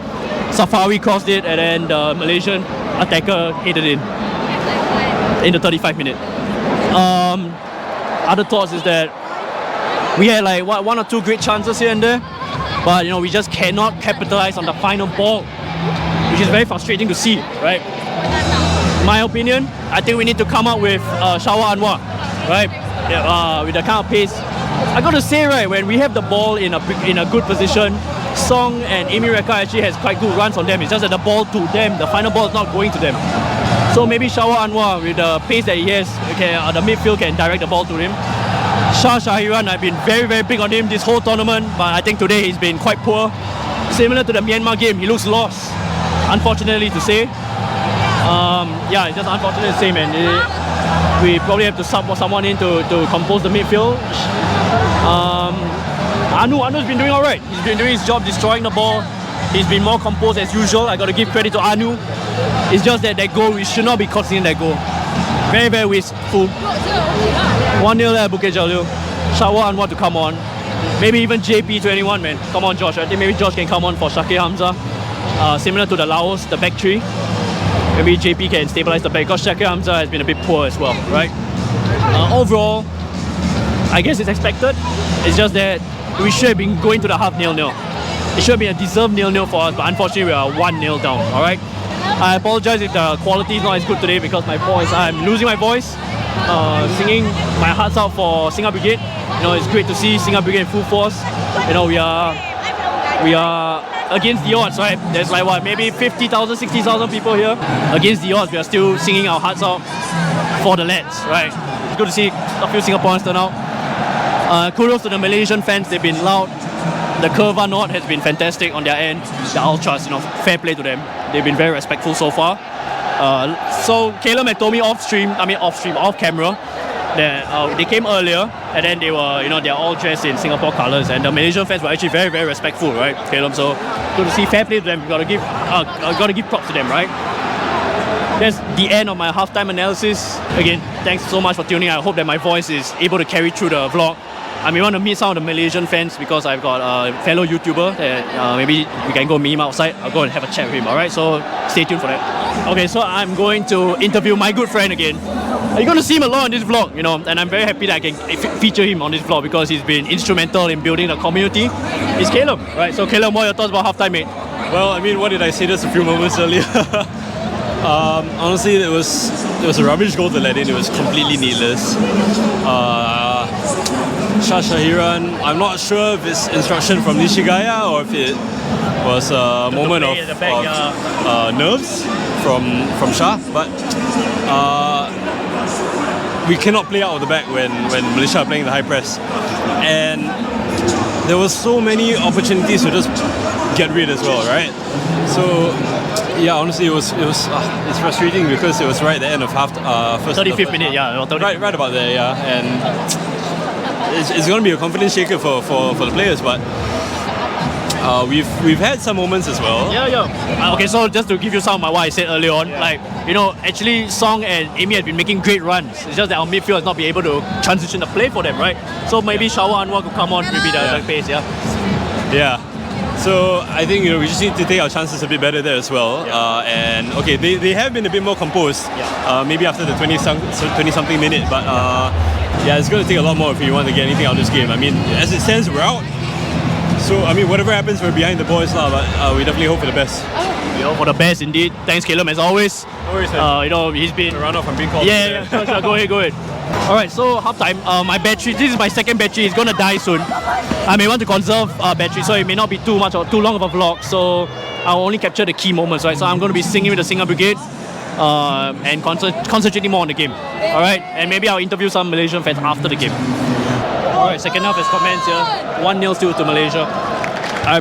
Safawi crossed it, and then the Malaysian attacker headed in the 35th minute. Other thoughts is that we had like one or two great chances here and there, but we just cannot capitalize on the final ball, which is very frustrating to see, right? My opinion, I think we need to come up with Shawar Anwar, right? With the kind of pace. I gotta say, right, when we have the ball in a good position, Song and Amy Reka actually has quite good runs on them. It's just that the ball to them, the final ball is not going to them. So maybe Shawar Anwar, with the pace that he has, the midfield can direct the ball to him. Shah Shahiran, I've been very, very big on him this whole tournament, but I think today he's been quite poor. Similar to the Myanmar game, he looks lost, unfortunately to say. It's just unfortunate to say, man. We probably have to sub someone in to compose the midfield. Anu's been doing alright. He's been doing his job destroying the ball. He's been more composed as usual. I got to give credit to Anu. It's just that goal, we should not be conceding that goal. Very, very wasteful. 1-0 at Bukit Jalil. Shawar Anwar to come on. Maybe even JP21, man. Come on, Josh. I think maybe Josh can come on for Shakir Hamza. Similar to the Laos, the back three. Maybe JP can stabilize the back because Shakir Hamza has been a bit poor as well, right? Overall, I guess it's expected. It's just that we should have been going to the half 0-0. It should have been a deserved 0-0 for us, but unfortunately we are 1-0 down, alright? I apologize if the quality is not as good today because I'm losing my voice. Singing my hearts out for Singa Brigade. It's great to see Singa Brigade in full force. We are against the odds, right? There's like maybe 50,000, 60,000 people here. Against the odds, we are still singing our hearts out for the lads, right? It's good to see a few Singaporeans turn out. Kudos to the Malaysian fans, they've been loud. The Curva Knot has been fantastic on their end. The Ultras, fair play to them. They've been very respectful so far. So Callum had told me off camera, that they came earlier and then they were, they're all dressed in Singapore colours and the Malaysian fans were actually very, very respectful, right, Callum? So good to see, fair play to them. Got to give props to them, right? That's the end of my halftime analysis. Again, thanks so much for tuning in. I hope that my voice is able to carry through the vlog. I may want to meet some of the Malaysian fans because I've got a fellow YouTuber that maybe we can go meet him outside. I'll go and have a chat with him, alright? So stay tuned for that. Okay, so I'm going to interview my good friend again. You're going to see him a lot on this vlog, and I'm very happy that I can feature him on this vlog because he's been instrumental in building the community. It's Callum, right? So Callum, what are your thoughts about halftime, mate? Well, what did I say just a few moments earlier? Honestly, it was a rubbish goal to let in. It was completely needless. Shahiran, I'm not sure if it's instruction from Nishigaya or if it was a moment of nerves from Shah, but we cannot play out of the back when Malaysia are playing the high press, and there was so many opportunities to just get rid as well, right? So yeah, honestly, it's frustrating because it was right at the end of first 35th minute, yeah, right about there, yeah, and it's going to be a confidence shaker for the players, but we've had some moments as well. Yeah. Okay, so just to give you some of what I said earlier on, actually Song and Amy have been making great runs. It's just that our midfield has not been able to transition the play for them, right? So maybe Shawa Anwar could come on, maybe the pace, Yeah. So I think we just need to take our chances a bit better there as well. And okay, they have been a bit more composed. Maybe after the 20-something minute, but yeah, it's going to take a lot more if you want to get anything out of this game. I mean, as it stands, we're out. So I mean, whatever happens, we're behind the boys now, but we definitely hope for the best. We hope for the best indeed. Thanks, Calum, as always. He's been a run-off from being called. Yeah, sure. Go ahead. All right, so half time. My battery. This is my second battery. It's gonna die soon. I may want to conserve battery, so it may not be too much or too long of a vlog. So I'll only capture the key moments, right? So I'm gonna be singing with the Singa Brigade and concentrating more on the game. All right, and maybe I'll interview some Malaysian fans after the game. All right, second half is comments here. 1-0 still to Malaysia. I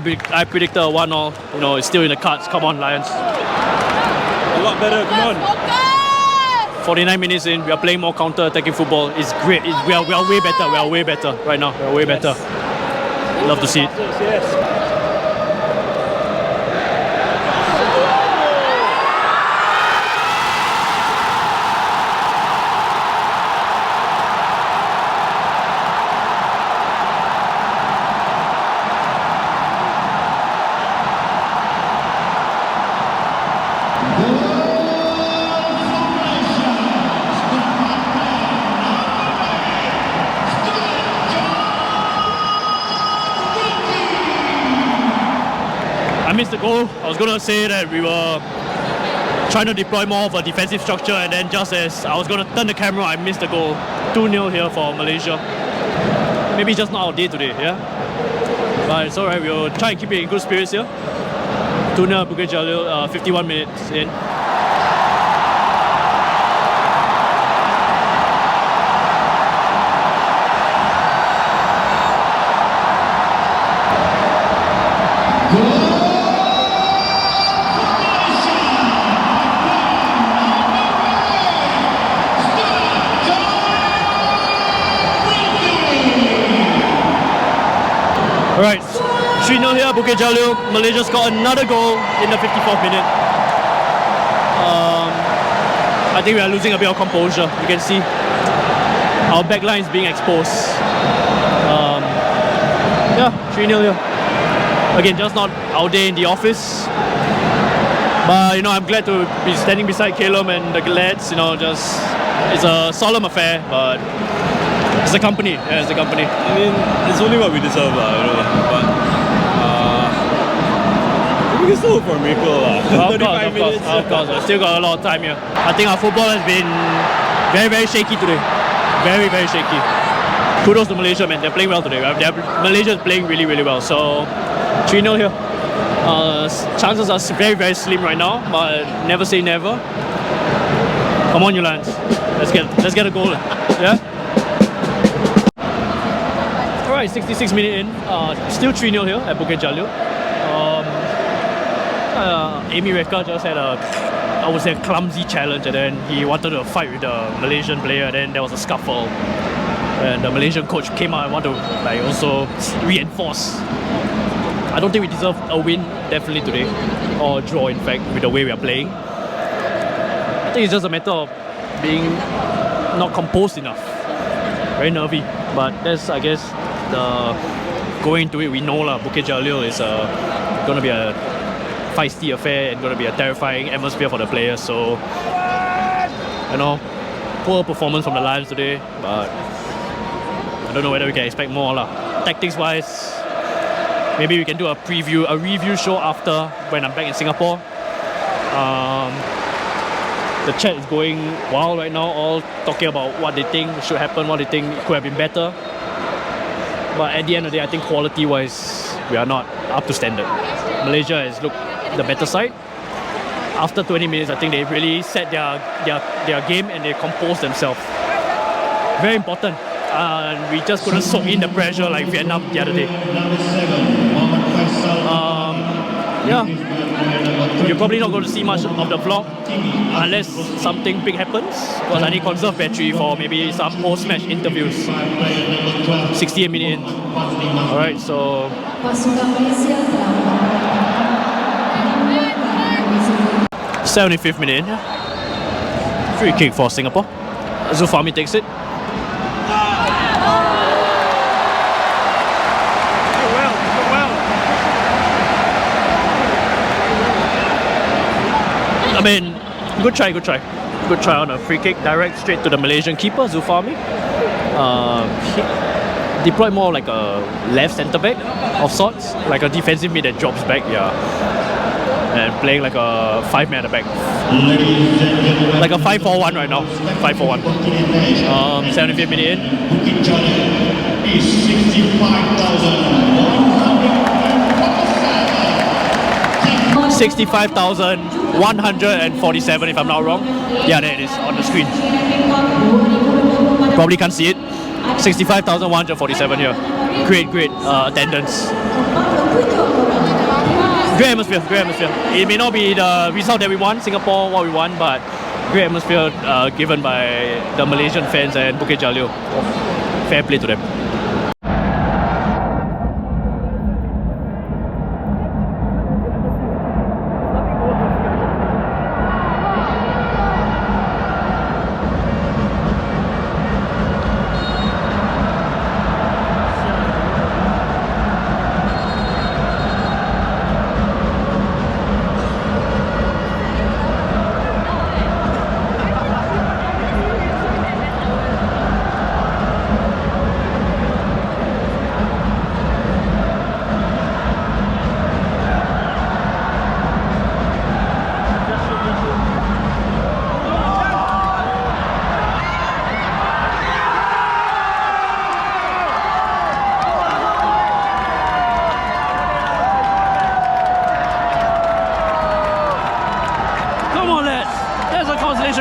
predicted a 1-0. It's still in the cards. Come on, Lions. A lot better. Come on. 49 minutes in, we are playing more counter-attacking football. It's great. We are way better. We are way better right now. We are way better. Love to see it. Yes. I missed the goal. I was going to say that we were trying to deploy more of a defensive structure, and then just as I was going to turn the camera, I missed the goal. 2-0 here for Malaysia. Maybe just not our day today, yeah? But it's alright, we'll try and keep it in good spirits here. 2-0 Bukit Jalil, 51 minutes in. Alright, 3-0 here, Bukit Jalil. Malaysia scored another goal in the 54th minute. I think we are losing a bit of composure. You can see our backline is being exposed. Yeah, 3-0 here. Again, just not our day in the office. But I'm glad to be standing beside Calum and the lads. It's a solemn affair, but it's a company. Yeah, it's a company. I mean, it's only what we deserve, but we can still hope for a miracle. Of course. I still got a lot of time here. I think our football has been very, very shaky today. Very, very shaky. Kudos to Malaysia, man. They're playing well today. Malaysia is playing really, really well. So 3-0 here. Chances are very, very slim right now, but never say never. Come on, you lads. Let's get a goal. Yeah. Alright, 66 minute in. Still 3-0 here at Bukit Jalil. Amy Reka just had I would say, a clumsy challenge, and then he wanted to fight with the Malaysian player, and then there was a scuffle. And the Malaysian coach came out and wanted to also reinforce. I don't think we deserve a win, definitely today, or a draw, in fact, with the way we are playing. I think it's just a matter of being not composed enough. Very nervy, but that's, I guess, going into it, we know Bukit Jalil is going to be a feisty affair and going to be a terrifying atmosphere for the players. So, poor performance from the Lions today, but I don't know whether we can expect more. Tactics-wise, maybe we can do a review show after when I'm back in Singapore. The chat is going wild right now, all talking about what they think should happen, what they think could have been better. But at the end of the day, I think quality-wise, we are not up to standard. Malaysia has looked the better side. After 20 minutes, I think they really set their game and they composed themselves. Very important. And we just couldn't soak in the pressure like Vietnam the other day. Yeah, you're probably not going to see much of the vlog unless something big happens, because I need conserve battery for maybe some post-match interviews. 68 minutes in. Alright, so 75th minute. Free kick for Singapore. Zufami takes it. I mean, good try on a free kick, direct straight to the Malaysian keeper, Zufami. He deployed more like a left centre back of sorts, like a defensive mid that drops back, yeah. And playing like a 5-man at the back. Like a 5-4-1 right now. 5-4-1. 75th minute in. 65,147 if I'm not wrong. Yeah, there it is on the screen. Probably can't see it. 65,147 here. Great attendance. Great atmosphere. It may not be the result that we want, Singapore what we want, but great atmosphere given by the Malaysian fans and Bukit Jalil. Fair play to them.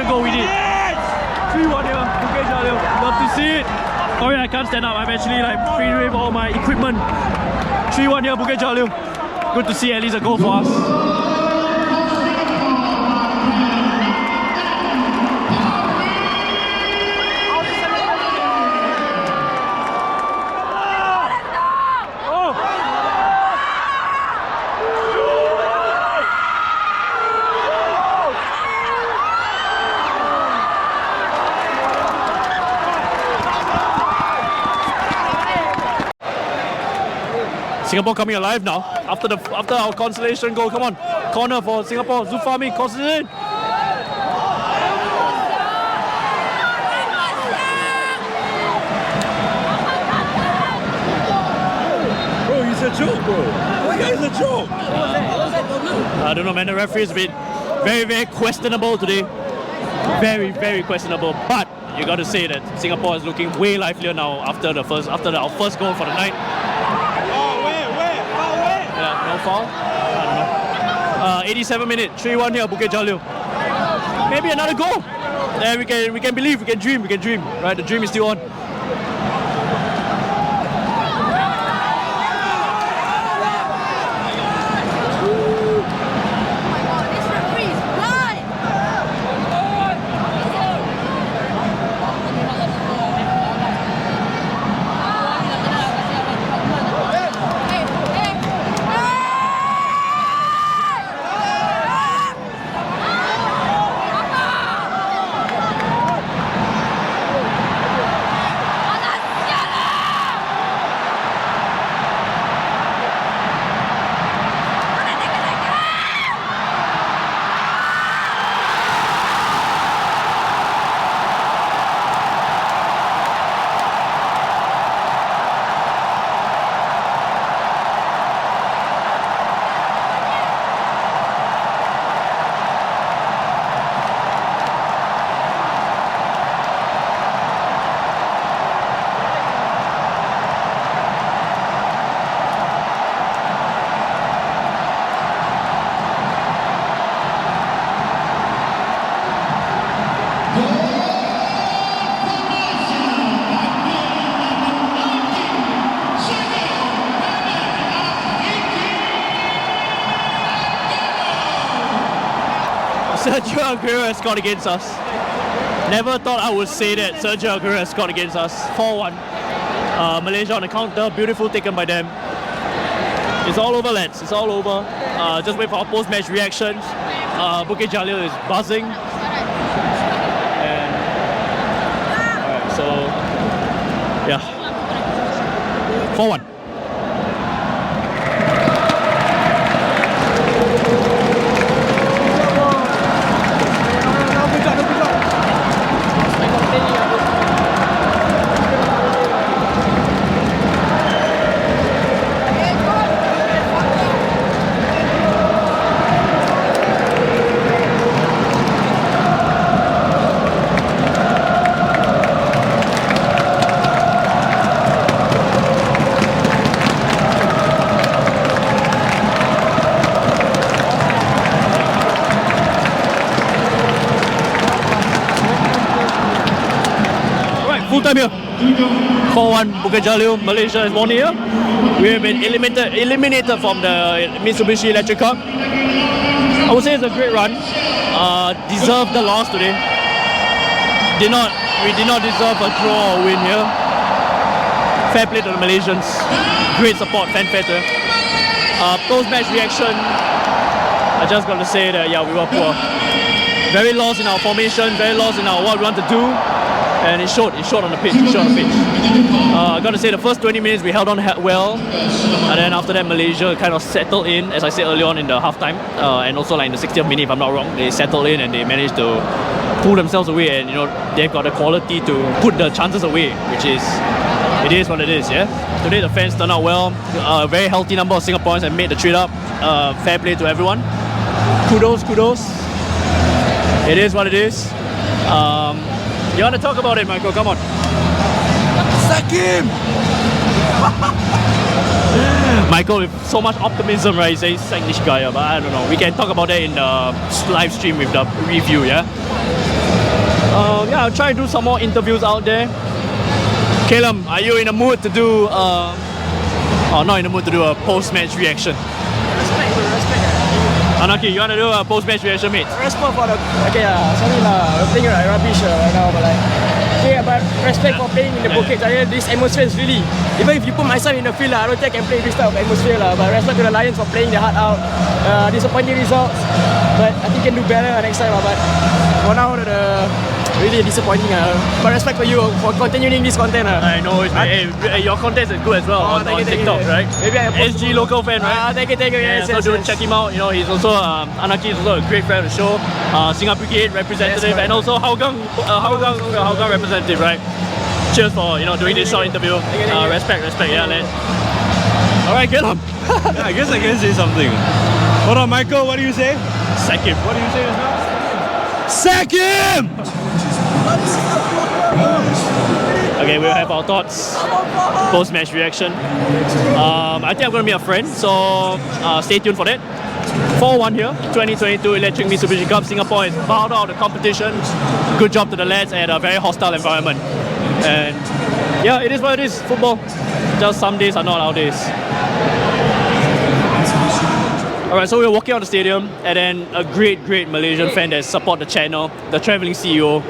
Goal we did. 3-1 here, Bukit Jalil. Love to see it. Sorry, I can't stand up. I'm actually like free wave all my equipment. 3-1 here, Bukit Jalil. Good to see at least a goal for us. Singapore coming alive now after our consolation goal. Come on, corner for Singapore. Zufami crosses it in. Bro, he's a joke, bro. This guy is a joke. I don't know, man. The referee has been very questionable today. Very questionable. But you got to say that Singapore is looking way livelier now after our first goal for the night. No foul? I don't know. 87 minutes, 3-1 here, Bukit Jalil. Maybe another goal. Then we can believe, we can dream. Right, the dream is still on. Sergio Aguero has scored against us. Never thought I would say that Sergio Aguero has scored against us. 4-1. Malaysia on the counter, beautiful taken by them. It's all over, lads. It's all over. Just wait for our post-match reactions. Bukit Jalil is buzzing. And alright, so yeah, 4-1. Full time here. 4-1 Bukit Jalil. Malaysia is won here. We have been eliminated from the Mitsubishi Electric Cup. I would say it's a great run. Deserved the loss today. We did not deserve a draw or win here. Fair play to the Malaysians. Great support, fanfare to them. Post-match reaction, I just got to say that yeah, we were poor. Very lost in our formation, very lost in our what we want to do. And it showed on the pitch, I got to say the first 20 minutes we held on well, and then after that Malaysia kind of settled in, as I said earlier on in the halftime, and also like in the 60th minute if I'm not wrong, they settled in and they managed to pull themselves away, and you know they've got the quality to put the chances away, which is, it is what it is, yeah. Today the fans turned out well, a very healthy number of Singaporeans have made the trade up, fair play to everyone, kudos, it is what it is. You want to talk about it, Michael? Come on. Sack him! Michael with so much optimism, right? He says sack this guy, but I don't know. We can talk about that in the live stream with the review, yeah? Yeah, I'll try to do some more interviews out there. Callum, are you in the mood to do, not in the mood to do a post-match reaction? Respect. Anaki, you want to do a post-match reaction, mate? Respect for the... Okay, sorry lah, we're playing like rubbish right now, but like... Okay, but respect for playing in the Bukit Jalil. This atmosphere is really... Even if you put myself in the field, I don't think I can play this type of atmosphere lah. But respect to the Lions for playing their heart out. Disappointing results, but I think can do better next time lah. But for now, really disappointing. But respect for you for continuing this content. I know, hey, your content is good as well on TikTok, right? Maybe I SG local fan, right? Thank you. Yeah, so do check him out. You know, he's also Anaki is also a great friend of the show. Singa Brigade representative, and also Hougang representative, right? Cheers for doing this short interview. Respect, yeah, lad. All right, get him. Yeah, I guess I can say something. Hold on, Michael. What do you say? Sack him. What do you say just now? Sack him! Okay, we'll have our thoughts, post-match reaction. I think I'm going to meet a friend, so stay tuned for that. 4-1 here, 2022 Electric Mitsubishi Cup. Singapore is bowed out of the competition. Good job to the lads at a very hostile environment. And yeah, it is what it is, football. Just some days are not our days. Alright, so we're walking out of the stadium, and then a great Malaysian fan that support the channel, the travelling CEO,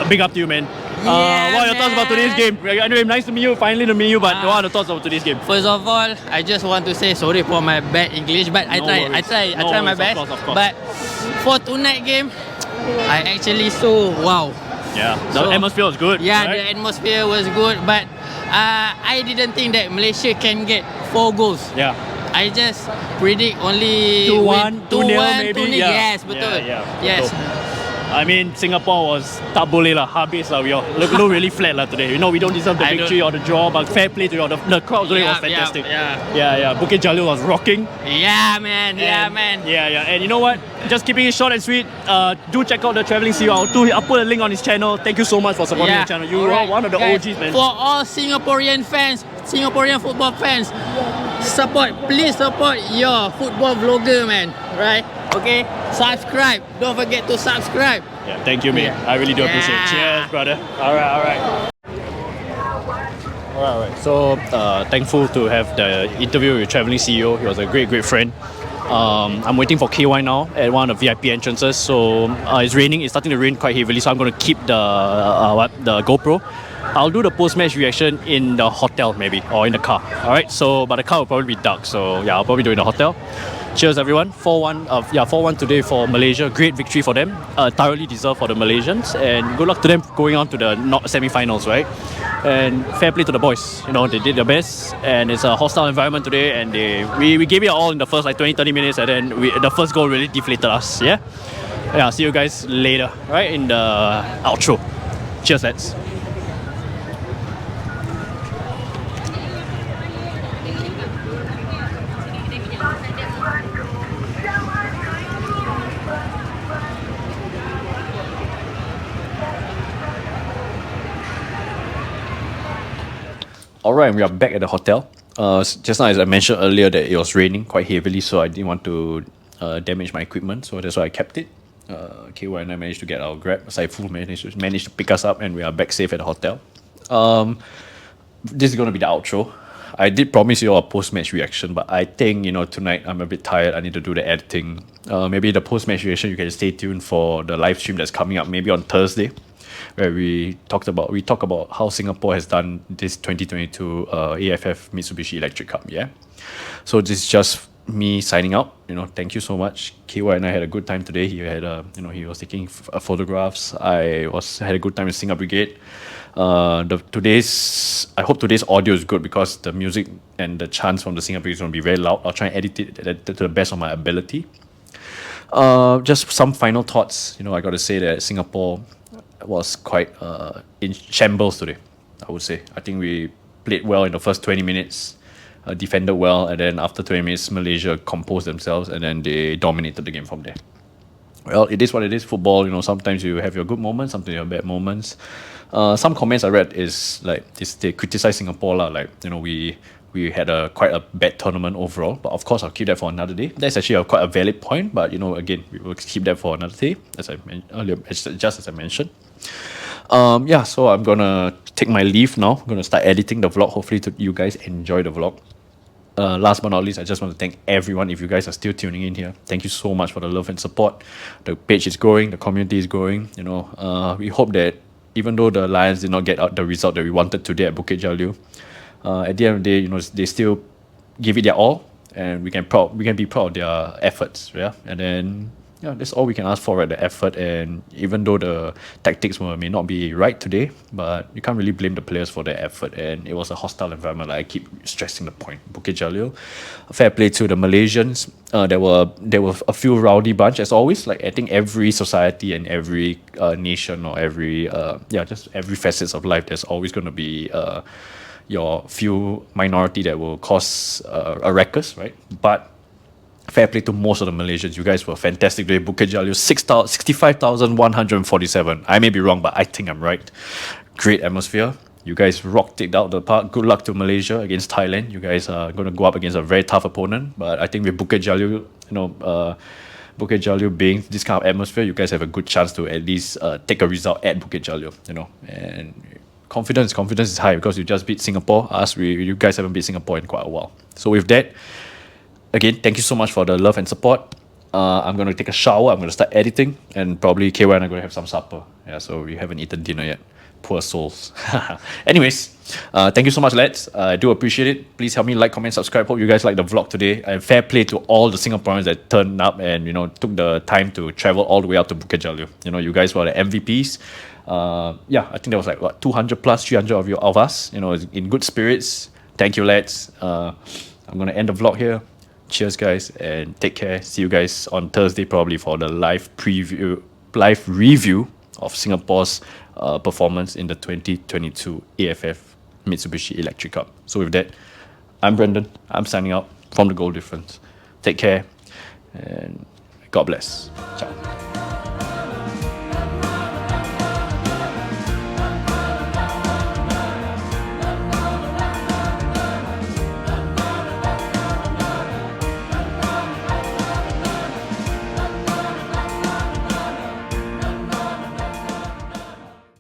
a big up to you, man. What are your thoughts about today's game? Anyway, nice to meet you, finally to meet you, but what are the thoughts about today's game? First of all, I just want to say sorry for my bad English, but I try my best. Of course. But for tonight's game, I actually saw wow. Yeah, the atmosphere was good. Yeah, right? the atmosphere was good, but I didn't think that Malaysia can get 4 goals. Yeah. I just predict only 2-1, 2-0 maybe. 2-0, Yeah. Yes, betul. Yes. I mean, Singapore was tak boleh lah, habis lah. We all look really flat lah today. We don't deserve the victory or the draw, but fair play to you. The crowd today was fantastic. Yeah. Bukit Jalil was rocking. Yeah, man. Yeah. And you know what? Just keeping it short and sweet. Do check out the travelling CEO. I'll put a link on his channel. Thank you so much for supporting the channel. You are one of the OGs, man. For all Singaporean fans, Singaporean football fans, please support your football vlogger, man. Right? Okay? Subscribe. Don't forget to subscribe. Yeah, thank you, mate. I really do appreciate it. Cheers, brother. Alright. So, thankful to have the interview with travelling CEO. He was a great friend. I'm waiting for KY now at one of the VIP entrances. So it's raining. It's starting to rain quite heavily. So I'm going to keep the GoPro. I'll do the post-match reaction in the hotel maybe, or in the car. All right. So, but the car will probably be dark. So yeah, I'll probably do it in the hotel. Cheers everyone. 4-1 today for Malaysia. Great victory for them. Thoroughly deserved for the Malaysians. And good luck to them going on to the semi-finals, right? And fair play to the boys. You know, they did their best. And it's a hostile environment today. And we gave it all in the first 20-30 minutes. And then the first goal really deflated us. Yeah? Yeah, see you guys later, right? In the outro. Cheers, lads. Alright, we are back at the hotel. Just now, as I mentioned earlier, that it was raining quite heavily, so I didn't want to damage my equipment, so that's why I kept it. KY and I managed to get our Grab. Saiful managed to pick us up, and we are back safe at the hotel. This is going to be the outro. I did promise you all a post-match reaction, but I think, tonight I'm a bit tired. I need to do the editing. Maybe the post-match reaction, you can stay tuned for the live stream that's coming up, maybe on Thursday, where we talk about how Singapore has done this 2022 AFF Mitsubishi Electric Cup. Yeah, so this is just me signing out. Thank you so much. KY and I had a good time today. He had he was taking photographs. I had a good time with Singa Brigade. I hope today's audio is good because the music and the chants from the Singa Brigade is going to be very loud. I'll try and edit it to the best of my ability. Just some final thoughts. I got to say that Singapore was quite in shambles today, I would say. I think we played well in the first 20 minutes, defended well, and then after 20 minutes, Malaysia composed themselves, and then they dominated the game from there. Well, it is what it is. Football, sometimes you have your good moments, sometimes you have bad moments. Some comments I read is like they criticize Singapore, like, we had quite a bad tournament overall, but of course I'll keep that for another day. That's actually quite a valid point, but again, we will keep that for another day, as I mentioned earlier, just as I mentioned. So I'm gonna take my leave now. I'm gonna start editing the vlog. Hopefully you guys enjoy the vlog. Last but not least, I just want to thank everyone. If you guys are still tuning in here, thank you so much for the love and support. The page is growing, the community is growing. We hope that even though the Lions did not get out the result that we wanted today at Bukit Jalil, at the end of the day, they still give it their all, and we can be proud of their efforts. Yeah, and then that's all we can ask for, right? The effort. And even though the tactics may not be right today, but you can't really blame the players for their effort. And it was a hostile environment. Like I keep stressing the point. Bukit Jalil, fair play to the Malaysians. There were a few rowdy bunch as always. Like I think every society and every nation or just every facets of life, there's always going to be your few minority that will cause a ruckus, right? But fair play to most of the Malaysians. You guys were fantastic today. Bukit Jalil, 65,147. I may be wrong, but I think I'm right. Great atmosphere. You guys rocked it out the park. Good luck to Malaysia against Thailand. You guys are going to go up against a very tough opponent. But I think with Bukit Jalil, Bukit Jalil being this kind of atmosphere, you guys have a good chance to at least take a result at Bukit Jalil. And confidence is high because you just beat Singapore. You guys haven't beat Singapore in quite a while. So with that, again, thank you so much for the love and support. I'm going to take a shower. I'm going to start editing. And probably KY and I'm going to have some supper. Yeah, so we haven't eaten dinner yet. Poor souls. Anyways, thank you so much, lads. I do appreciate it. Please help me like, comment, subscribe. Hope you guys like the vlog today. And fair play to all the Singaporeans that turned up and, took the time to travel all the way out to Bukit Jalil. You guys were the MVPs. I think there was 200 plus 300 of us, in good spirits. Thank you, lads. I'm going to end the vlog here. Cheers, guys, and take care. See you guys on Thursday probably for the live review of Singapore's performance in the 2022 AFF Mitsubishi Electric Cup. So with that, I'm Brendan. I'm signing out from the Goal Difference. Take care and God bless. Ciao.